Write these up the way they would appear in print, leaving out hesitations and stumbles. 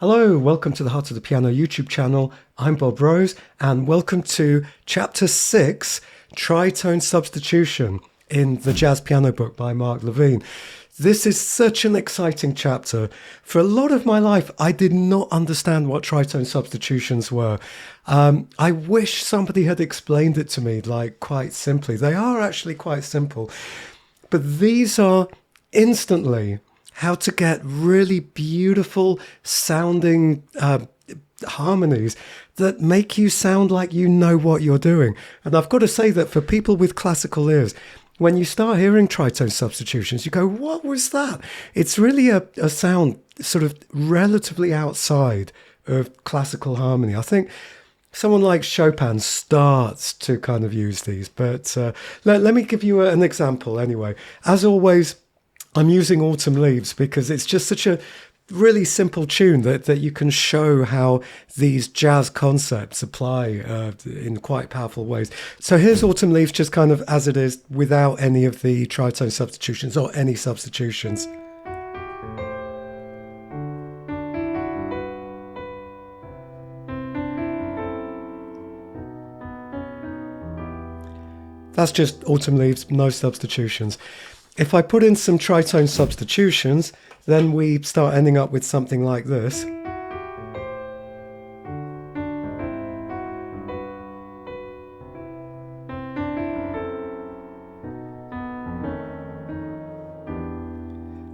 Hello, welcome to the Heart of the Piano YouTube channel. I'm Bob Rose, and welcome to Chapter 6, Tritone Substitution in the Jazz Piano Book by Mark Levine. This is such an exciting chapter. For a lot of my life, I did not understand what tritone substitutions were. I wish somebody had explained it to me, quite simply. They are actually quite simple, but these are instantly how to get really beautiful sounding harmonies that make you sound like you know what you're doing. And I've got to say that for people with classical ears, when you start hearing tritone substitutions, you go, what was that? It's really a sound sort of relatively outside of classical harmony. I think someone like Chopin starts to kind of use these, but let me give you an example anyway. As always, I'm using Autumn Leaves because it's just such a really simple tune that you can show how these jazz concepts apply in quite powerful ways. So here's Autumn Leaves just kind of as it is without any of the tritone substitutions or any substitutions. That's just Autumn Leaves, no substitutions. If I put in some tritone substitutions, then we start ending up with something like this.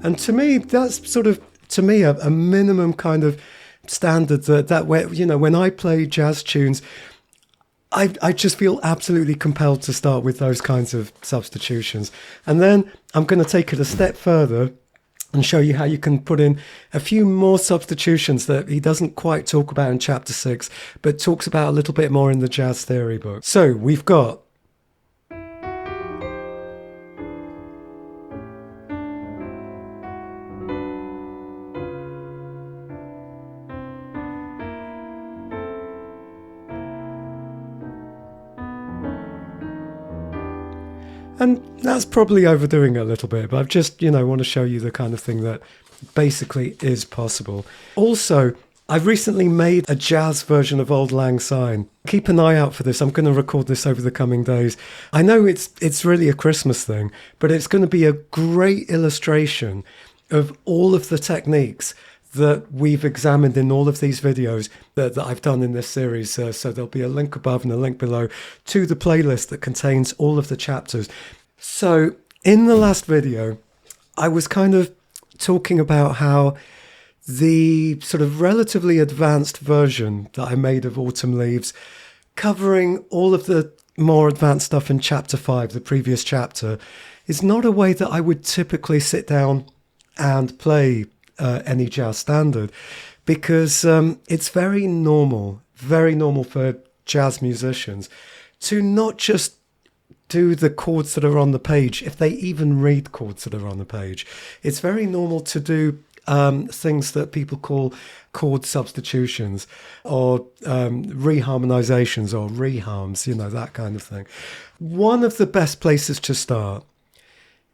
And to me, that's sort of, a minimum kind of standard that where, when I play jazz tunes, I just feel absolutely compelled to start with those kinds of substitutions. And then I'm going to take it a step further and show you how you can put in a few more substitutions that he doesn't quite talk about in chapter 6, but talks about a little bit more in the jazz theory book. So we've got and that's probably overdoing it a little bit, but I've just, want to show you the kind of thing that basically is possible. Also, I've recently made a jazz version of Auld Lang Syne. Keep an eye out for this. I'm going to record this over the coming days. I know it's really a Christmas thing, but it's going to be a great illustration of all of the techniques that we've examined in all of these videos that I've done in this series. So there'll be a link above and a link below to the playlist that contains all of the chapters. So in the last video, I was kind of talking about how the sort of relatively advanced version that I made of Autumn Leaves, covering all of the more advanced stuff in chapter 5, the previous chapter, is not a way that I would typically sit down and play any jazz standard, because it's very normal for jazz musicians to not just do the chords that are on the page, if they even read chords that are on the page. It's very normal to do things that people call chord substitutions or reharmonisations or reharms, that kind of thing. One of the best places to start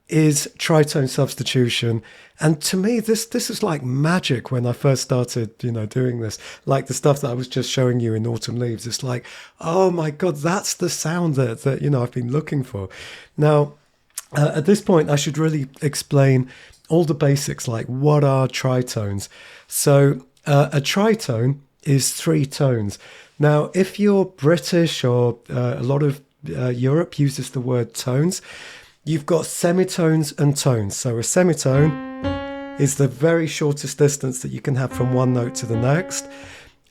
is tritone substitution. And to me, this is like magic when I first started, doing this. Like the stuff that I was just showing you in Autumn Leaves. It's like, oh my God, that's the sound that I've been looking for. Now, at this point, I should really explain all the basics, like what are tritones? So a tritone is 3 tones. Now, if you're British or a lot of Europe uses the word tones, you've got semitones and tones. So a semitone is the very shortest distance that you can have from one note to the next.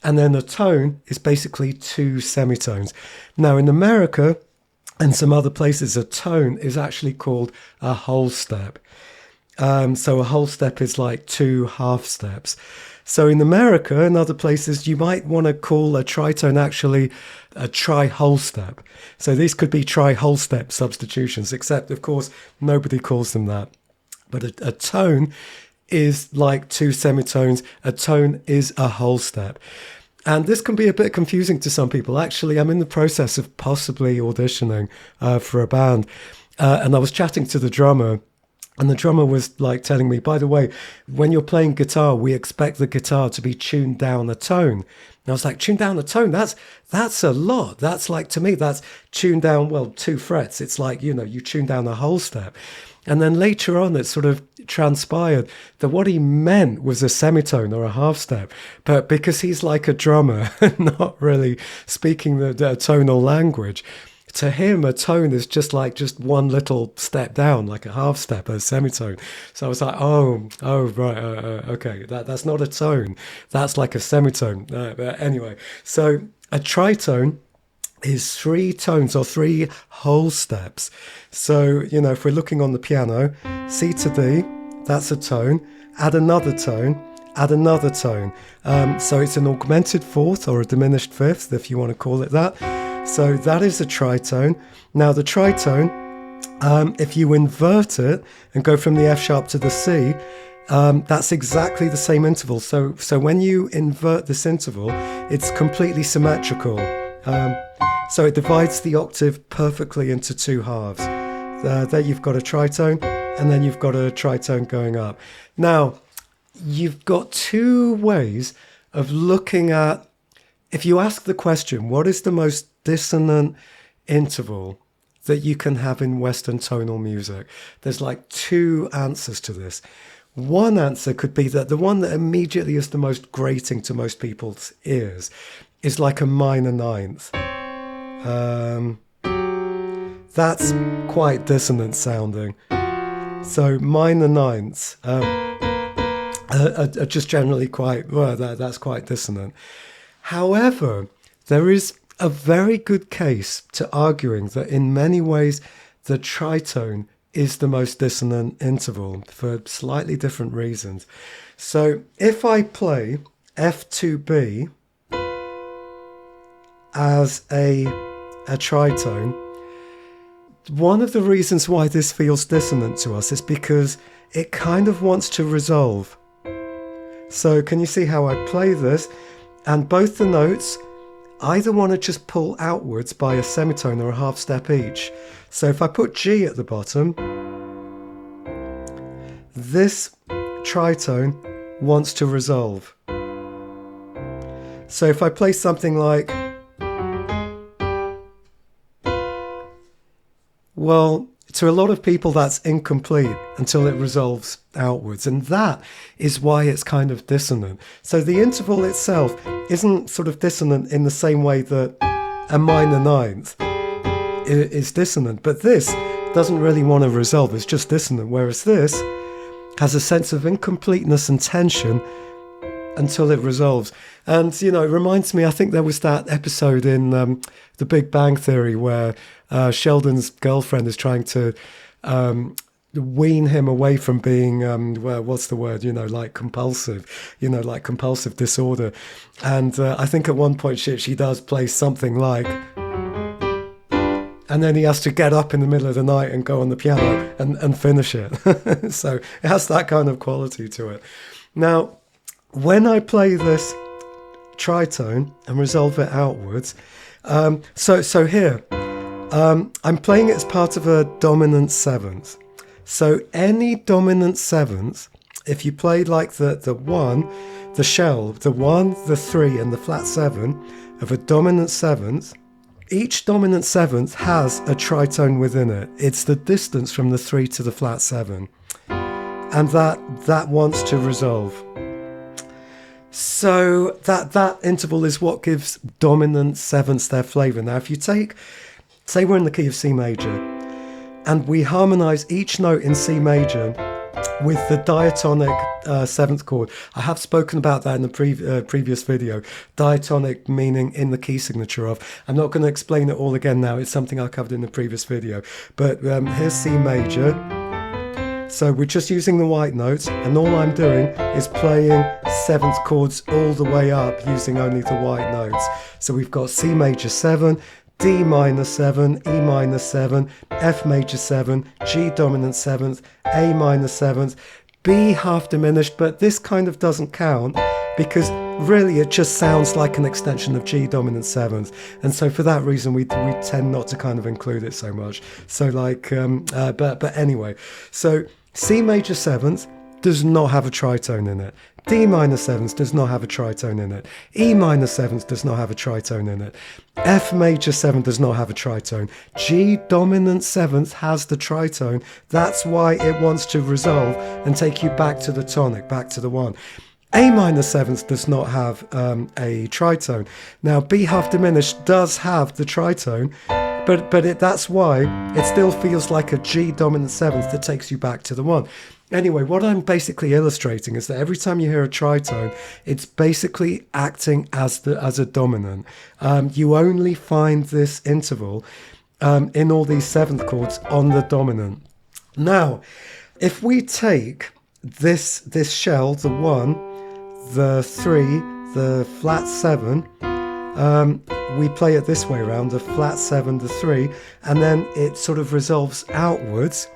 And then a tone is basically 2 semitones. Now in America and some other places, a tone is actually called a whole step. So a whole step is like 2 half steps. So in America and other places, you might want to call a tritone actually a tri-whole step. So these could be tri-whole step substitutions, except of course, nobody calls them that. But a tone is like 2 semitones. A tone is a whole step. And this can be a bit confusing to some people. Actually, I'm in the process of possibly auditioning for a band. And I was chatting to the drummer And the drummer was like telling me, by the way, when you're playing guitar, we expect the guitar to be tuned down a tone. And I was like, tuned down a tone? That's a lot. That's like, to me, that's tuned down, well, 2 frets. It's like, you tune down a whole step. And then later on, it sort of transpired that what he meant was a semitone or a half step. But because he's like a drummer, not really speaking the tonal language, to him, a tone is just one little step down, like a half step, a semitone. So I was like, oh, right, okay, that's not a tone. That's like a semitone. Anyway, so a tritone is 3 tones or 3 whole steps. So, if we're looking on the piano, C to D, that's a tone. Add another tone. Add another tone. So it's an augmented fourth or a diminished fifth, if you want to call it that. So that is a tritone. Now the tritone, if you invert it and go from the F sharp to the C, that's exactly the same interval. So when you invert this interval, it's completely symmetrical. So it divides the octave perfectly into 2 halves. There you've got a tritone, and then you've got a tritone going up. Now, you've got 2 ways of looking at, if you ask the question, what is the most dissonant interval that you can have in Western tonal music? There's like 2 answers to this. One answer could be that the one that immediately is the most grating to most people's ears is like a minor ninth. That's quite dissonant sounding. So minor ninths are just generally that's quite dissonant. However, there is a very good case to arguing that in many ways the tritone is the most dissonant interval for slightly different reasons. So if I play F2B as a tritone, one of the reasons why this feels dissonant to us is because it kind of wants to resolve. So can you see how I play this? And both the notes either want to just pull outwards by a semitone or a half step each. So if I put G at the bottom, this tritone wants to resolve. So if I play something like, well, to a lot of people that's incomplete until it resolves outwards, and that is why it's kind of dissonant. So the interval itself isn't sort of dissonant in the same way that a minor ninth is dissonant, but this doesn't really want to resolve, it's just dissonant, whereas this has a sense of incompleteness and tension until it resolves. And, it reminds me, I think there was that episode in The Big Bang Theory where Sheldon's girlfriend is trying to wean him away from being, what's the word, like compulsive, like compulsive disorder. And I think at one point she does play something like, and then he has to get up in the middle of the night and go on the piano and finish it. So it has that kind of quality to it. Now, when I play this tritone and resolve it outwards, so here, I'm playing it as part of a dominant seventh. So any dominant seventh, if you played like the 1, the shell, the 1, the 3 and the flat 7 of a dominant seventh, each dominant seventh has a tritone within it. It's the distance from the 3 to the flat 7. And that wants to resolve. So that interval is what gives dominant sevenths their flavour. Now, if you take, say we're in the key of C major, and we harmonise each note in C major with the diatonic 7th chord. I have spoken about that in the previous video. Diatonic meaning in the key signature of. I'm not going to explain it all again now. It's something I covered in the previous video. But here's C major. So we're just using the white notes, and all I'm doing is playing 7th chords all the way up using only the white notes. So we've got C major 7, D minor 7, E minor 7, F major 7, G dominant 7th, A minor 7th, B half diminished, but this kind of doesn't count because really it just sounds like an extension of G dominant 7th. And so for that reason, we tend not to kind of include it so much. So like, but anyway, so C major 7th does not have a tritone in it. D minor 7th does not have a tritone in it. E minor 7th does not have a tritone in it. F major 7th does not have a tritone. G dominant 7th has the tritone. That's why it wants to resolve and take you back to the tonic, back to the 1. A minor 7th does not have a tritone. Now B half diminished does have the tritone, but that's why it still feels like a G dominant 7th that takes you back to the 1. Anyway, what I'm basically illustrating is that every time you hear a tritone, it's basically acting as a dominant. You only find this interval in all these 7th chords on the dominant. Now, if we take this shell, the 1, the 3, the flat 7, we play it this way around, the flat 7, the 3, and then it sort of resolves outwards.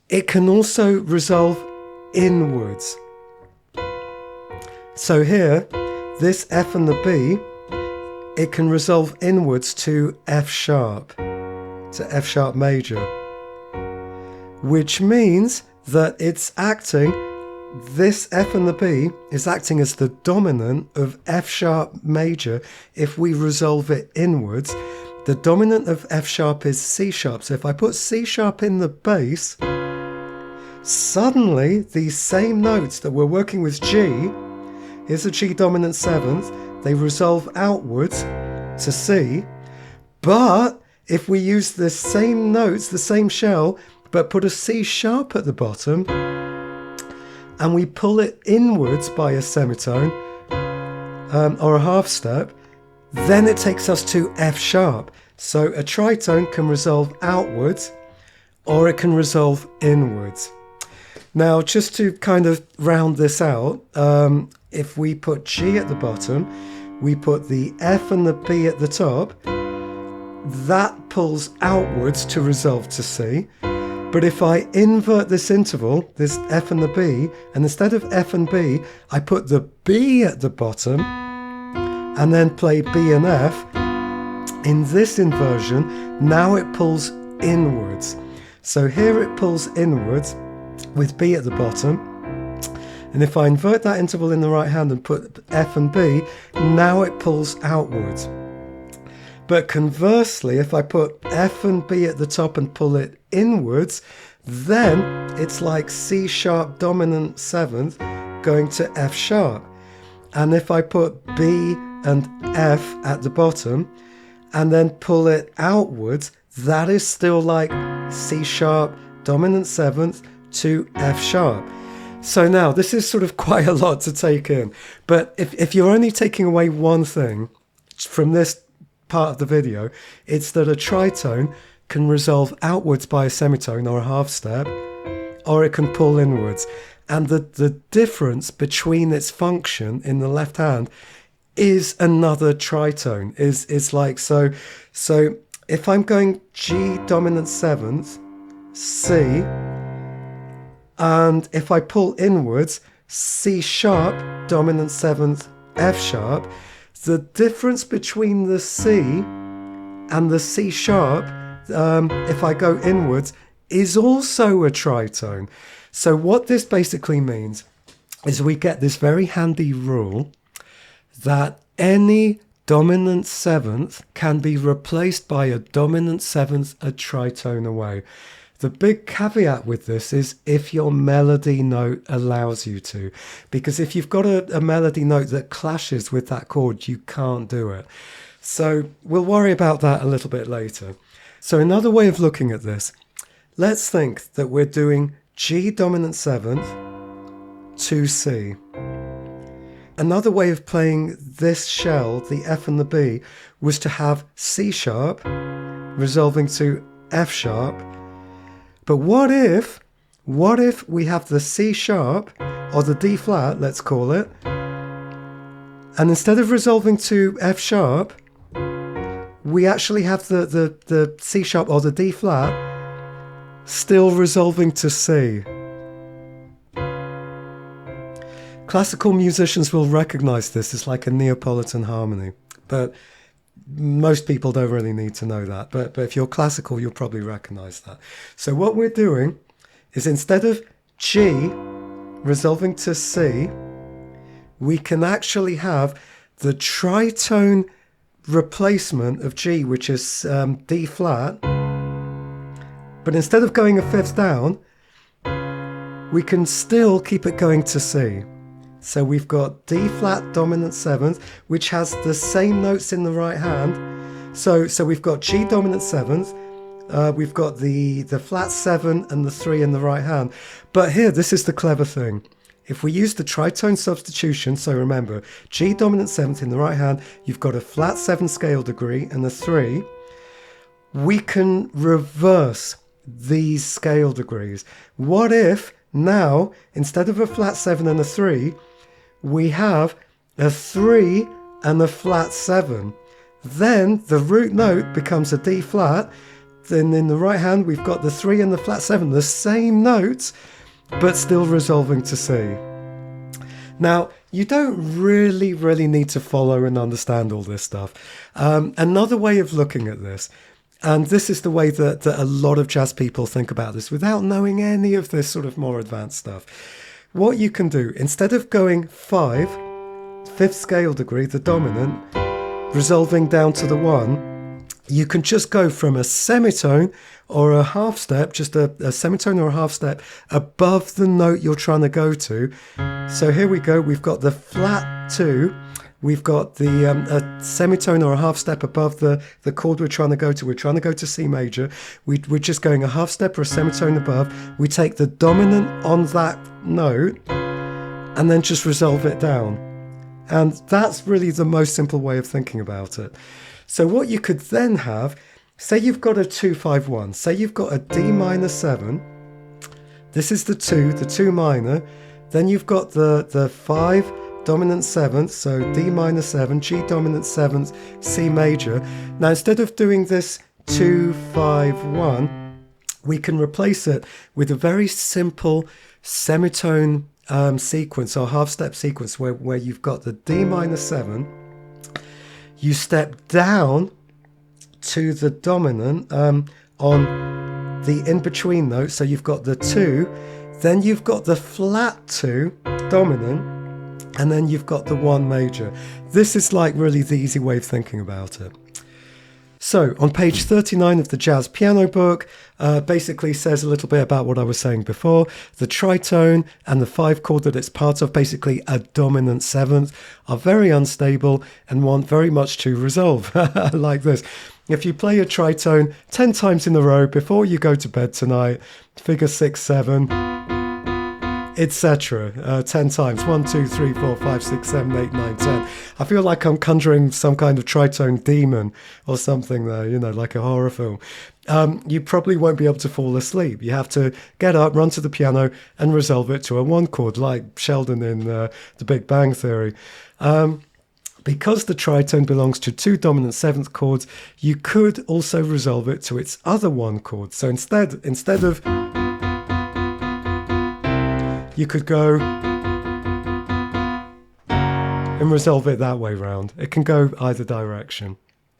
It can also resolve inwards. So here, this F and the B, it can resolve inwards to F sharp major, which means that it's acting, this F and the B is acting as the dominant of F sharp major if we resolve it inwards. The dominant of F sharp is C sharp, so if I put C sharp in the bass, suddenly these same notes that we're working with G, here's a G dominant 7th, they resolve outwards to C, but if we use the same notes, the same shell, but put a C sharp at the bottom, and we pull it inwards by a semitone or a half step, then it takes us to F sharp. So a tritone can resolve outwards or it can resolve inwards. Now, just to kind of round this out, if we put G at the bottom, we put the F and the B at the top, that pulls outwards to resolve to C. But if I invert this interval, this F and the B, and instead of F and B, I put the B at the bottom and then play B and F, in this inversion, now it pulls inwards. So here it pulls inwards with B at the bottom. And if I invert that interval in the right hand and put F and B, now it pulls outwards. But conversely, if I put F and B at the top and pull it inwards, then it's like C sharp dominant 7th going to F sharp. And if I put B and F at the bottom and then pull it outwards, that is still like C sharp dominant 7th to F sharp. So now this is sort of quite a lot to take in. But if you're only taking away one thing from this part of the video, it's that a tritone can resolve outwards by a semitone or a half step, or it can pull inwards. And the difference between its function in the left hand is another tritone. Is like so if I'm going G dominant 7th, C, and if I pull inwards, C sharp dominant 7th, F sharp, the difference between the C and the C sharp, if I go inwards, is also a tritone. So what this basically means is we get this very handy rule that any dominant 7th can be replaced by a dominant 7th a tritone away. The big caveat with this is if your melody note allows you to, because if you've got a melody note that clashes with that chord, you can't do it. So we'll worry about that a little bit later. So another way of looking at this, let's think that we're doing G dominant 7th to C. Another way of playing this shell, the F and the B, was to have C sharp resolving to F sharp. But what if we have the C sharp, or the D flat, let's call it, and instead of resolving to F sharp, we actually have the C sharp or the D flat still resolving to C. Classical musicians will recognize this as like a Neapolitan harmony, but most people don't really need to know that. But if you're classical, you'll probably recognize that. So what we're doing is instead of G resolving to C, we can actually have the tritone replacement of G, which is D flat. But instead of going a fifth down, we can still keep it going to C. So we've got D flat dominant seventh, which has the same notes in the right hand. So we've got G dominant seventh, we've got the flat 7 and the 3 in the right hand. But here, this is the clever thing. If we use the tritone substitution, so remember, G dominant 7th in the right hand, you've got a flat 7 scale degree and a 3, we can reverse these scale degrees. What if now, instead of a flat 7 and a 3, we have a 3 and a flat 7? Then the root note becomes a D flat. Then in the right hand, we've got the 3 and the flat 7, the same notes, but still resolving to C. Now, you don't really need to follow and understand all this stuff. Another way of looking at this, and this is the way that a lot of jazz people think about this without knowing any of this sort of more advanced stuff. What you can do, instead of going 5, fifth scale degree, the dominant, resolving down to the 1, you can just go from a semitone or a half step, just a semitone or a half step above the note you're trying to go to. So here we go, we've got the flat 2, we've got the a semitone or a half step above the chord we're trying to go to. We're trying to go to C major. We're just going a half step or a semitone above. We take the dominant on that note and then just resolve it down. And that's really the most simple way of thinking about it. So what you could then have, say you've got a 2-5-1, say you've got a D minor 7, this is the 2 minor, then you've got the 5 dominant 7th, so D minor 7, G dominant 7th, C major. Now instead of doing this 2-5-1, we can replace it with a very simple semitone sequence or half step sequence where you've got the D minor 7, you step down to the dominant on the in-between note, so you've got the 2, then you've got the flat 2 dominant, and then you've got the 1 major. This is like really the easy way of thinking about it. So on page 39 of the jazz piano book, basically says a little bit about what I was saying before. The tritone and the 5 chord that it's part of, basically a dominant 7th, are very unstable and want very much to resolve like this. If you play a tritone 10 times in a row before you go to bed tonight, figure 6, 7, etc. 10 times. 1, 2, 3, 4, 5, 6, 7, 8, 9, 10. I feel like I'm conjuring some kind of tritone demon or something there, you know, like a horror film. You probably won't be able to fall asleep. You have to get up, run to the piano and resolve it to a 1 chord, like Sheldon in The Big Bang Theory. Because the tritone belongs to 2 dominant 7th chords, you could also resolve it to its other 1 chord. So instead of, you could go and resolve it that way round. It can go either direction.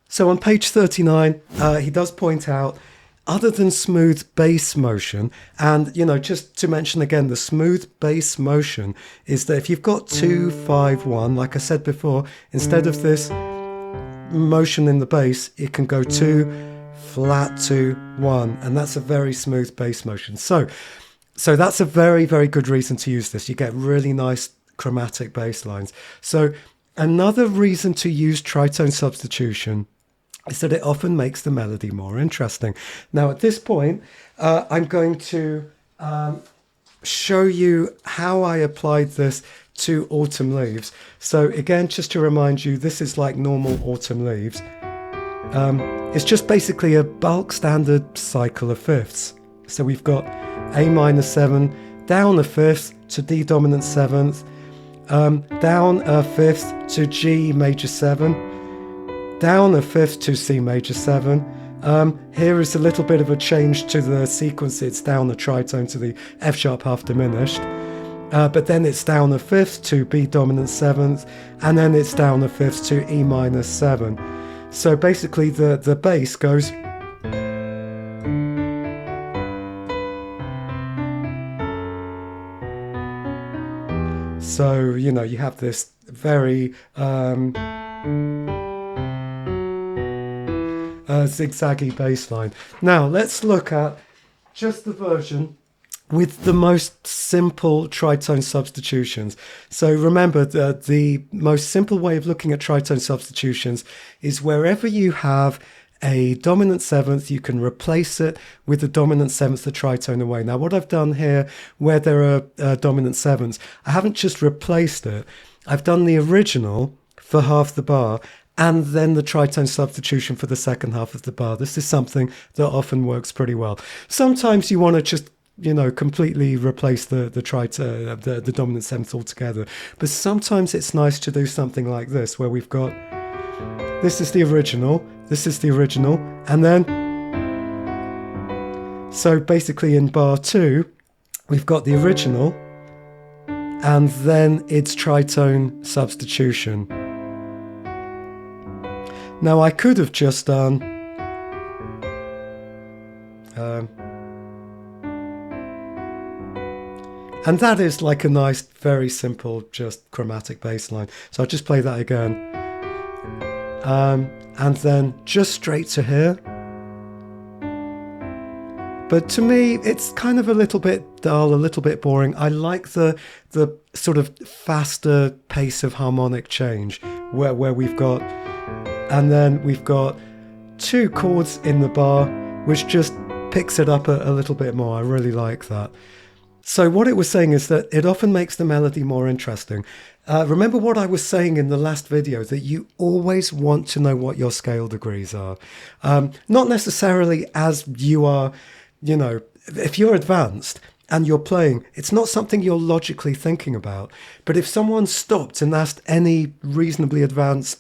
So on page 39, he does point out, other than smooth bass motion, and, you know, just to mention again, the smooth bass motion is that if you've got 2, 5, 1, like I said before, instead of this motion in the bass, it can go 2, flat 2, 1, and that's a very smooth bass motion. So that's a very, very good reason to use this. You get really nice chromatic bass lines. So another reason to use tritone substitution is that it often makes the melody more interesting. Now at this point, I'm going to show you how I applied this to Autumn Leaves. So again, just to remind you, this is like normal Autumn Leaves. It's just basically a bulk standard cycle of fifths. So we've got A minor 7, down a fifth to D dominant 7th, down a fifth to G major 7, down a fifth to C major 7. Here is a little bit of a change to the sequence. It's down a tritone to the F sharp half diminished, but then it's down a fifth to B dominant 7th, and then it's down a fifth to E minor 7. So basically the bass goes So, you know, you have this very zigzaggy bass line. Now, let's look at just the version with the most simple tritone substitutions. So remember that the most simple way of looking at tritone substitutions is wherever you have a dominant seventh, you can replace it with the dominant seventh the tritone away. Now, what I've done here, where there are dominant sevenths, I haven't just replaced it. I've done the original for half the bar and then the tritone substitution for the second half of the bar. This is something that often works pretty well. Sometimes you want to just, you know, completely replace the dominant seventh altogether. But sometimes it's nice to do something like this, where we've got, this is the original, this is the original, and then, so basically in bar 2, we've got the original, and then it's tritone substitution. Now I could have just done and that is like a nice, very simple, just chromatic bass line. So I'll just play that again. And then just straight to here. But to me, it's kind of a little bit dull, a little bit boring. I like the sort of faster pace of harmonic change, where we've got, and then we've got 2 chords in the bar, which just picks it up a little bit more. I really like that. So what it was saying is that it often makes the melody more interesting. Remember what I was saying in the last video, that you always want to know what your scale degrees are. Not necessarily as you are, you know, if you're advanced and you're playing, it's not something you're logically thinking about. But if someone stopped and asked any reasonably advanced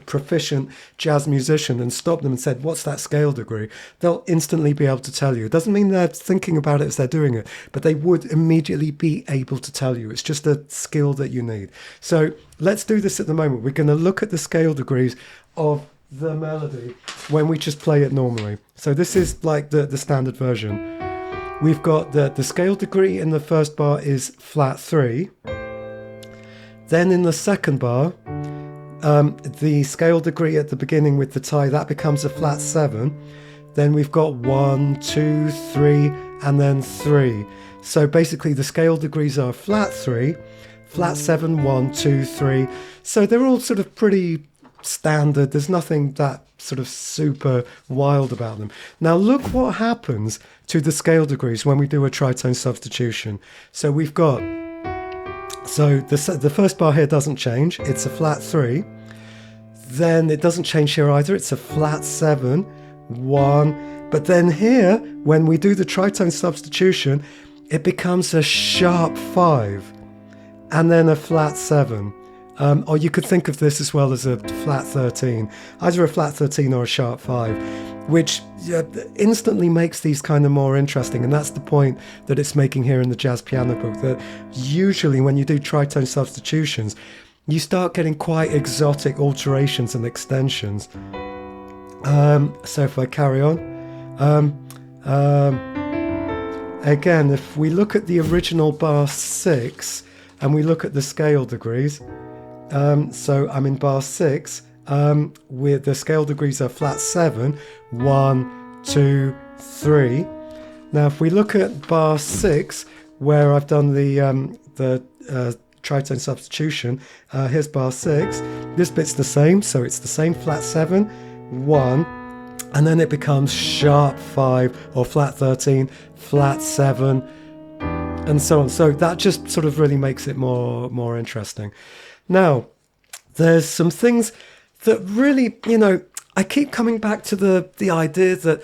proficient jazz musician and stopped them and said, what's that scale degree? They'll instantly be able to tell you. It doesn't mean they're thinking about it as they're doing it, but they would immediately be able to tell you. It's just a skill that you need. So let's do this at the moment. We're going to look at the scale degrees of the melody when we just play it normally. So this is like the standard version. We've got the scale degree in the first bar is flat 3. Then in the second bar, the scale degree at the beginning with the tie, that becomes a flat 7. Then we've got 1, 2, 3, and then 3. So basically the scale degrees are flat 3, flat 7, 1, 2, 3. So they're all sort of pretty standard. There's nothing that sort of super wild about them. Now look what happens to the scale degrees when we do a tritone substitution. So we've got, so the first bar here doesn't change. It's a flat 3. Then it doesn't change here either. It's a flat 7, 1. But then here, when we do the tritone substitution, it becomes a sharp 5 and then a flat 7. Or you could think of this as well as a flat 13, either a flat 13 or a sharp 5, which instantly makes these kind of more interesting. And that's the point that it's making here in the jazz piano book, that usually when you do tritone substitutions, you start getting quite exotic alterations and extensions. So if I carry on, again, if we look at the original bar 6 and we look at the scale degrees, so I'm in bar 6, with the scale degrees are flat 7, 1, 2, 3. Now if we look at bar 6, where I've done the tritone substitution, here's bar 6. This bit's the same, so it's the same flat 7, 1, and then it becomes sharp 5 or flat 13, flat 7, and so on. So that just sort of really makes it more interesting. Now, there's some things that really, you know, I keep coming back to the idea that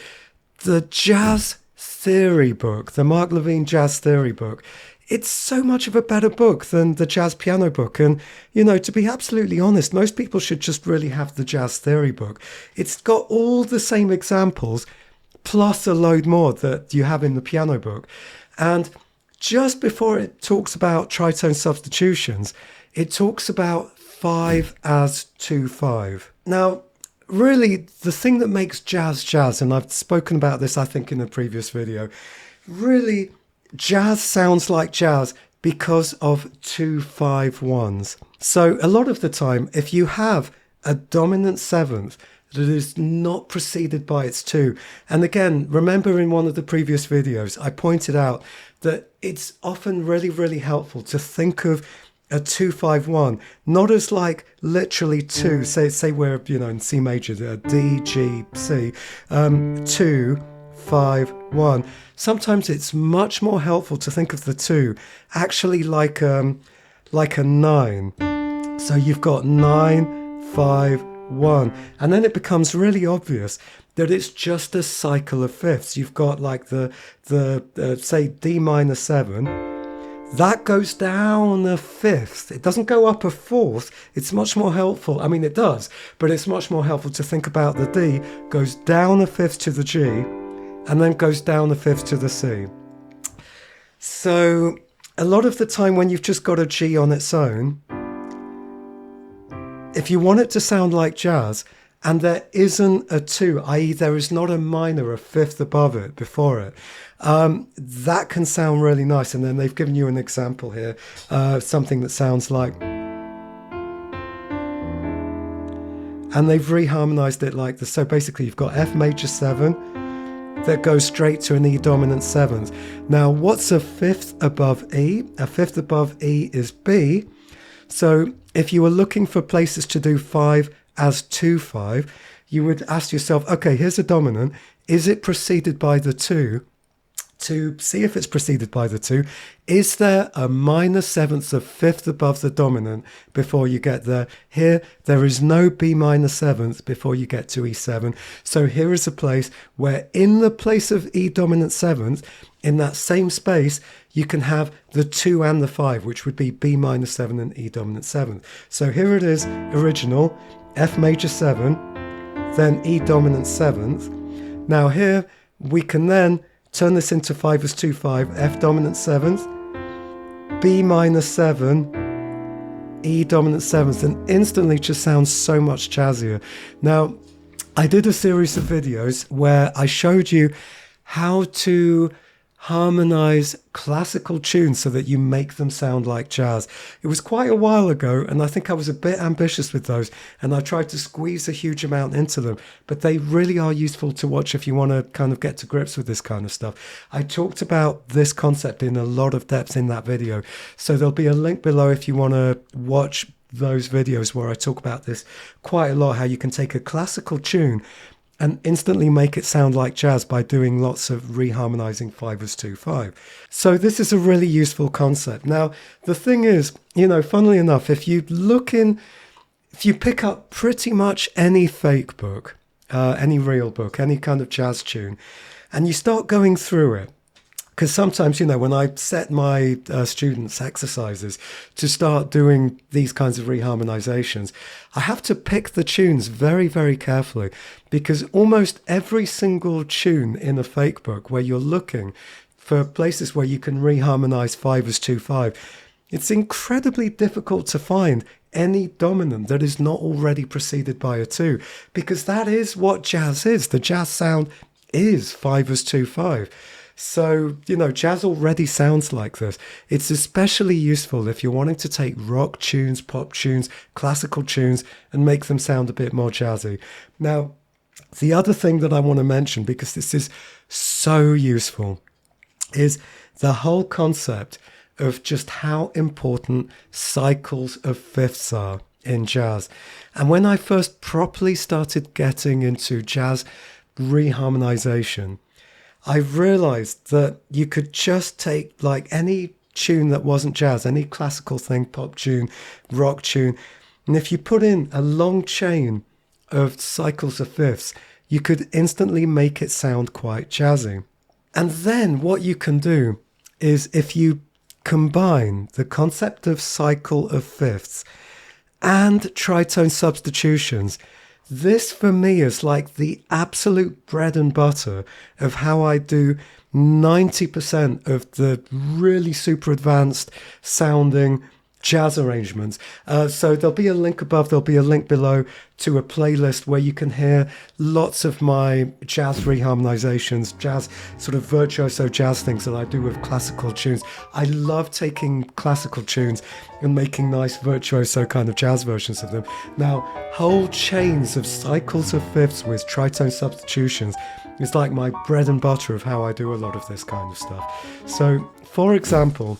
the jazz theory book, the Mark Levine jazz theory book, it's so much of a better book than the jazz piano book. And, you know, to be absolutely honest, most people should just really have the jazz theory book. It's got all the same examples, plus a load more that you have in the piano book. And just before it talks about tritone substitutions, it talks about 5 as 2-5. Now, really, the thing that makes jazz jazz, and I've spoken about this, I think, in a previous video, really, jazz sounds like jazz because of 2-5-1s. So a lot of the time, if you have a dominant seventh that is not preceded by its 2, and again, remember in one of the previous videos, I pointed out that it's often really, really helpful to think of a 2-5-1, not as like literally 2. Say we're in C major, D, G, C, 2-5-1. Sometimes it's much more helpful to think of the 2 actually like a 9. So you've got 9-5-1, and then it becomes really obvious that it's just a cycle of fifths. You've got like the say D minor 7. That goes down a fifth. It doesn't go up a fourth. It's much more helpful. I mean, it does, but it's much more helpful to think about the D goes down a fifth to the G and then goes down a fifth to the C. So a lot of the time when you've just got a G on its own, if you want it to sound like jazz, and there isn't a 2, i.e. there is not a minor, a fifth above it, before it, that can sound really nice. And then they've given you an example here, something that sounds like, and they've reharmonized it like this. So basically you've got F major 7 that goes straight to an E dominant 7th. Now what's a fifth above E? A fifth above E is B. So if you were looking for places to do 5 as 2-5, you would ask yourself, okay, here's a dominant. Is it preceded by the 2? To see if it's preceded by the 2, is there a minor 7th of fifth above the dominant before you get there? Here, there is no B minor 7th before you get to E7. So here is a place where in the place of E dominant 7th, in that same space, you can have the 2 and the 5, which would be B minor 7 and E dominant 7th. So here it is, original, F major 7, then E dominant 7th. Now here, we can then turn this into 5 as 2-5, F dominant 7th, B minor 7, E dominant 7th, and instantly just sounds so much jazzier. Now, I did a series of videos where I showed you how to harmonize classical tunes so that you make them sound like jazz. It was quite a while ago, and I think I was a bit ambitious with those, and I tried to squeeze a huge amount into them, but they really are useful to watch if you want to kind of get to grips with this kind of stuff. I talked about this concept in a lot of depth in that video, so there'll be a link below if you want to watch those videos where I talk about this quite a lot, how you can take a classical tune and instantly make it sound like jazz by doing lots of reharmonizing 5 as 2-5. So this is a really useful concept. Now, the thing is, funnily enough, if you pick up pretty much any fake book, any real book, any kind of jazz tune, and you start going through it, because sometimes, when I set my students exercises to start doing these kinds of reharmonizations, I have to pick the tunes very, very carefully, because almost every single tune in a fake book where you're looking for places where you can reharmonize 5 as 2-5, it's incredibly difficult to find any dominant that is not already preceded by a 2, because that is what jazz is. The jazz sound is 5 as 2-5. So, jazz already sounds like this. It's especially useful if you're wanting to take rock tunes, pop tunes, classical tunes, and make them sound a bit more jazzy. Now, the other thing that I want to mention, because this is so useful, is the whole concept of just how important cycles of fifths are in jazz. And when I first properly started getting into jazz reharmonization, I realized that you could just take like any tune that wasn't jazz, any classical thing, pop tune, rock tune, and if you put in a long chain of cycles of fifths, you could instantly make it sound quite jazzy. And then what you can do is, if you combine the concept of cycle of fifths and tritone substitutions, this for me is like the absolute bread and butter of how I do 90% of the really super advanced sounding jazz arrangements. So there'll be a link above, there'll be a link below to a playlist where you can hear lots of my jazz reharmonisations, jazz sort of virtuoso jazz things that I do with classical tunes. I love taking classical tunes and making nice virtuoso kind of jazz versions of them. Now, whole chains of cycles of fifths with tritone substitutions is like my bread and butter of how I do a lot of this kind of stuff. So, for example,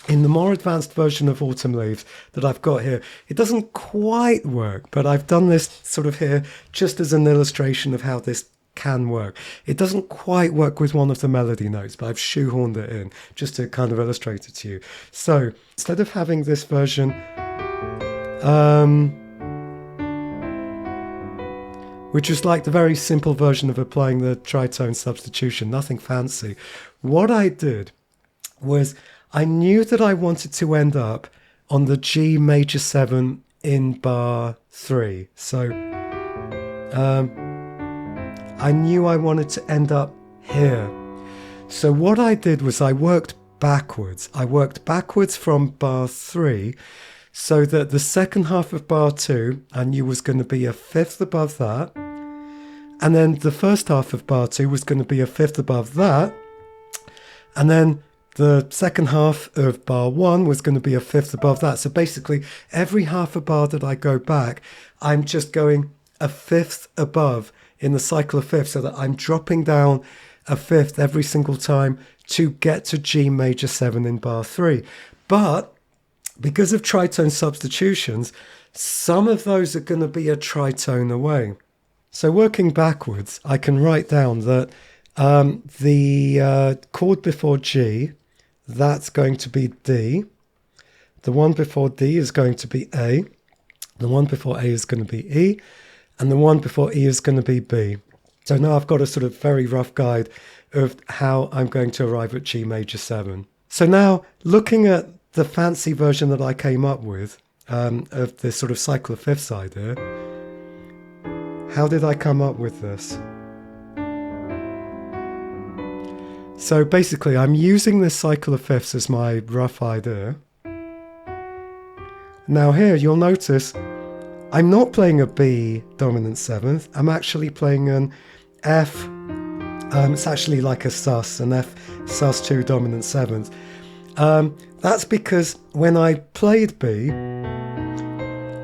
in the more advanced version of Autumn Leaves that I've got here, it doesn't quite work, but I've done this sort of here just as an illustration of how this can work. It doesn't quite work with one of the melody notes, but I've shoehorned it in just to kind of illustrate it to you. So instead of having this version, which was like the very simple version of applying the tritone substitution, nothing fancy, what I did was I knew that I wanted to end up on the G major 7 in bar 3. So I knew I wanted to end up here. So what I did was I worked backwards. I worked backwards from bar 3 so that the second half of bar 2 I knew was going to be a fifth above that. And then the first half of bar 2 was going to be a fifth above that. And then the second half of bar 1 was going to be a fifth above that. So basically, every half a bar that I go back, I'm just going a fifth above in the cycle of fifths, so that I'm dropping down a fifth every single time to get to G major 7 in bar 3. But because of tritone substitutions, some of those are going to be a tritone away. So working backwards, I can write down that the chord before G, that's going to be D. The one before D is going to be A. The one before A is going to be E. And the one before E is going to be B. So now I've got a sort of very rough guide of how I'm going to arrive at G major 7. So now, looking at the fancy version that I came up with of this sort of cycle of fifths idea, how did I come up with this? So basically, I'm using this cycle of fifths as my rough idea. Now here, you'll notice I'm not playing a B dominant seventh. I'm actually playing an F. It's actually like a sus, an F sus2 dominant seventh. That's because when I played B,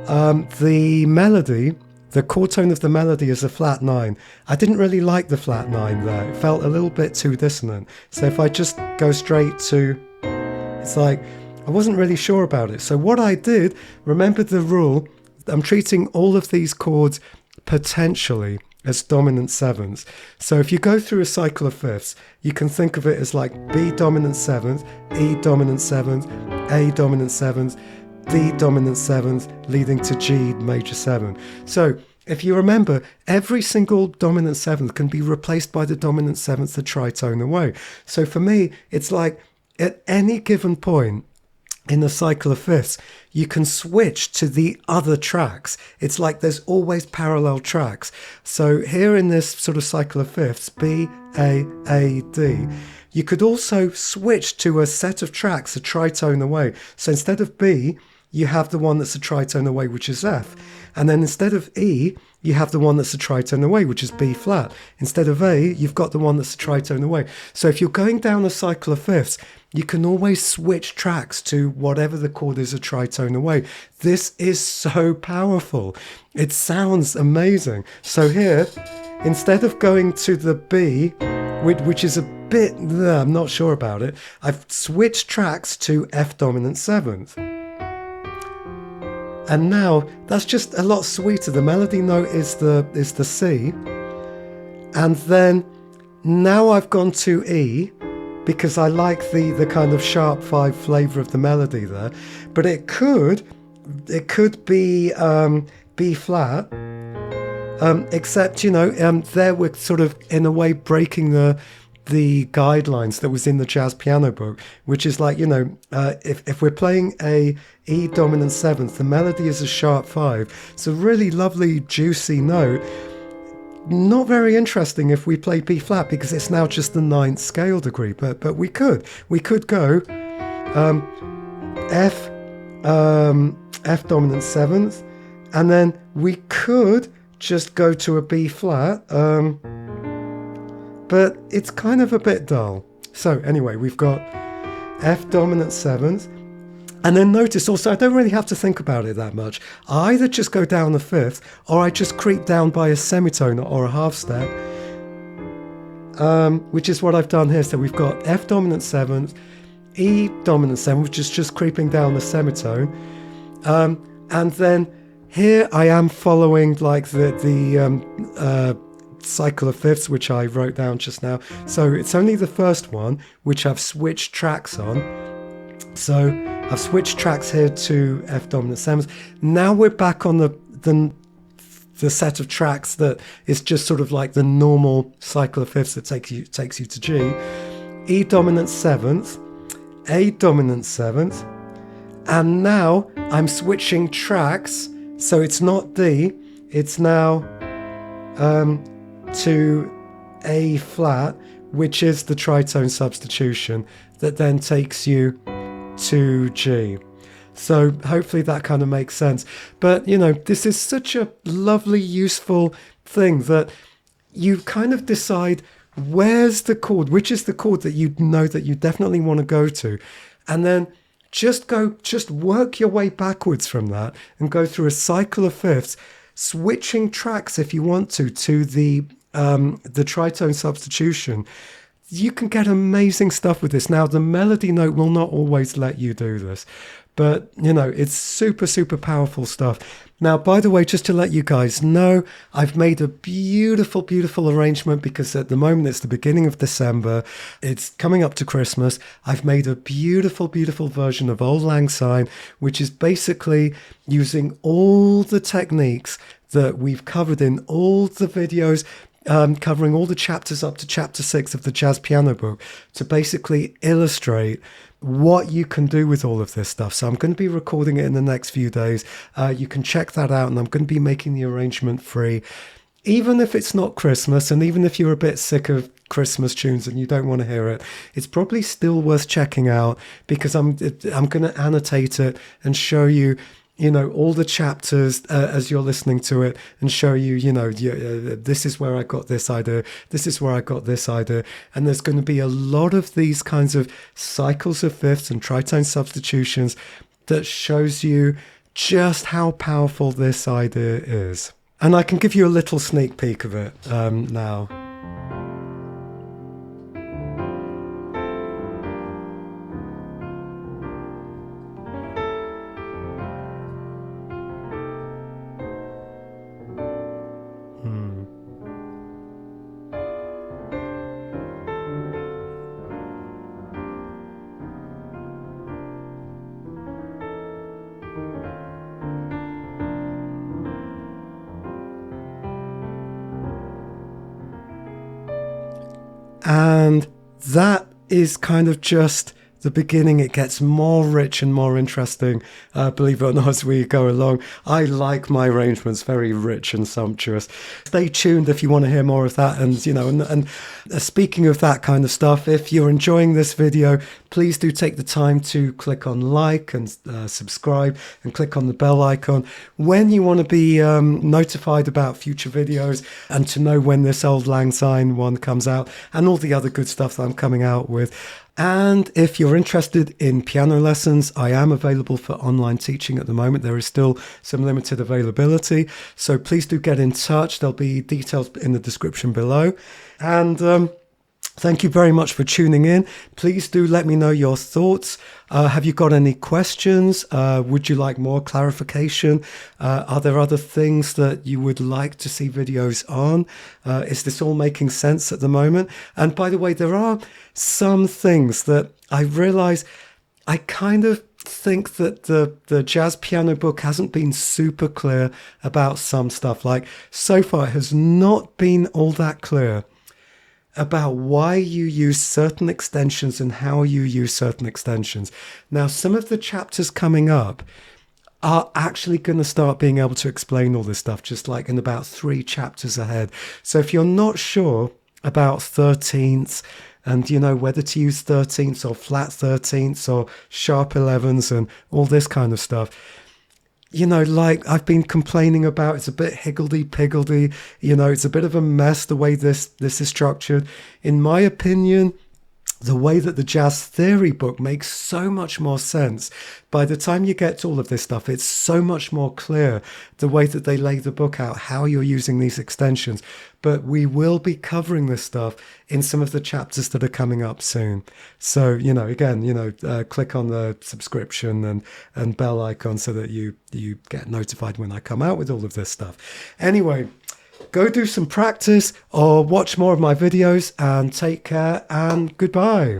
the melody, the chord tone of the melody is a flat 9. I didn't really like the flat 9 there. It felt a little bit too dissonant. So if I just go straight to, it's like, I wasn't really sure about it. So what I did, remember the rule, I'm treating all of these chords potentially as dominant sevenths. So if you go through a cycle of fifths, you can think of it as like B dominant seventh, E dominant seventh, A dominant seventh, D dominant seventh, leading to G major 7. So if you remember, every single dominant seventh can be replaced by the dominant seventh the tritone away. So for me, it's like at any given point in the cycle of fifths, you can switch to the other tracks. It's like there's always parallel tracks. So here in this sort of cycle of fifths, B, A, D, you could also switch to a set of tracks a tritone away. So instead of B, you have the one that's a tritone away, which is F. And then instead of E, you have the one that's a tritone away, which is B flat. Instead of A, you've got the one that's a tritone away. So if you're going down a cycle of fifths, you can always switch tracks to whatever the chord is a tritone away. This is so powerful. It sounds amazing. So here, instead of going to the B, which is a bit, I'm not sure about it, I've switched tracks to F dominant seventh. And now that's just a lot sweeter. The melody note is the C. And then now I've gone to E because I like the kind of sharp 5 flavour of the melody there. But it could be B flat, except, you know, there we're sort of in a way breaking the guidelines that was in the jazz piano book, which is like, you know, if we're playing a E dominant seventh, the melody is a sharp 5. It's a really lovely, juicy note. Not very interesting if we play B flat because it's now just the 9th scale degree, but we could go F, F dominant seventh, and then we could just go to a B flat, but it's kind of a bit dull. So anyway, we've got F dominant seventh, and then notice also I don't really have to think about it that much. I either just go down the fifth, or I just creep down by a semitone or a half step, which is what I've done here. So we've got F dominant seventh, E dominant seventh, which is just creeping down the semitone, and then here I am following like the cycle of fifths, which I wrote down just now. So it's only the first one which I've switched tracks on. So I've switched tracks here to F dominant seventh. Now we're back on the set of tracks that is just sort of like the normal cycle of fifths that takes you to G. E dominant seventh, A dominant seventh, and now I'm switching tracks, so it's not D, it's now to A flat, which is the tritone substitution that then takes you to G. So hopefully that kind of makes sense. But, you know, this is such a lovely, useful thing that you kind of decide where's the chord, which is the chord that you know that you definitely want to go to. And then just work your way backwards from that and go through a cycle of fifths, switching tracks if you want to the tritone substitution. You can get amazing stuff with this. Now, the melody note will not always let you do this, but, you know, it's super, super powerful stuff. Now, by the way, just to let you guys know, I've made a beautiful, beautiful arrangement because at the moment it's the beginning of December. It's coming up to Christmas. I've made a beautiful, beautiful version of Auld Lang Syne, which is basically using all the techniques that we've covered in all the videos, covering all the chapters up to chapter 6 of the jazz piano book to basically illustrate what you can do with all of this stuff. So I'm going to be recording it in the next few days. You can check that out, and I'm going to be making the arrangement free. Even if it's not Christmas, and even if you're a bit sick of Christmas tunes and you don't want to hear it, it's probably still worth checking out because I'm going to annotate it and show you, you know, all the chapters as you're listening to it, and show you, you know, this is where I got this idea, this is where I got this idea. And there's going to be a lot of these kinds of cycles of fifths and tritone substitutions that shows you just how powerful this idea is. And I can give you a little sneak peek of it now. And that is kind of just the beginning. It gets more rich and more interesting, believe it or not, as we go along. I like my arrangements very rich and sumptuous. Stay tuned if you want to hear more of that. And, you know, and speaking of that kind of stuff, if you're enjoying this video, please do take the time to click on like and subscribe, and click on the bell icon when you want to be notified about future videos and to know when this Auld Lang Syne one comes out and all the other good stuff that I'm coming out with. And if you're interested in piano lessons, I am available for online teaching at the moment. There is still some limited availability, so please do get in touch. There'll be details in the description below. And thank you very much for tuning in. Please do let me know your thoughts. Have you got any questions? Would you like more clarification? Are there other things that you would like to see videos on? Is this all making sense at the moment? And by the way, there are some things that I realize I kind of think that the jazz piano book hasn't been super clear about some stuff. Like, so far it has not been all that clear about why you use certain extensions and how you use certain extensions. Now, some of the chapters coming up are actually going to start being able to explain all this stuff, just like in about 3 chapters ahead. So if you're not sure about 13ths and, you know, whether to use 13ths or flat 13ths or sharp 11s and all this kind of stuff. You know, like I've been complaining about, it's a bit higgledy-piggledy, you know, it's a bit of a mess the way this is structured. In my opinion, the way that the jazz theory book makes so much more sense. By the time you get to all of this stuff, it's so much more clear the way that they lay the book out, how you're using these extensions. But we will be covering this stuff in some of the chapters that are coming up soon. So, you know, again, you know, click on the subscription and bell icon so that you get notified when I come out with all of this stuff. Anyway, go do some practice or watch more of my videos and take care and goodbye.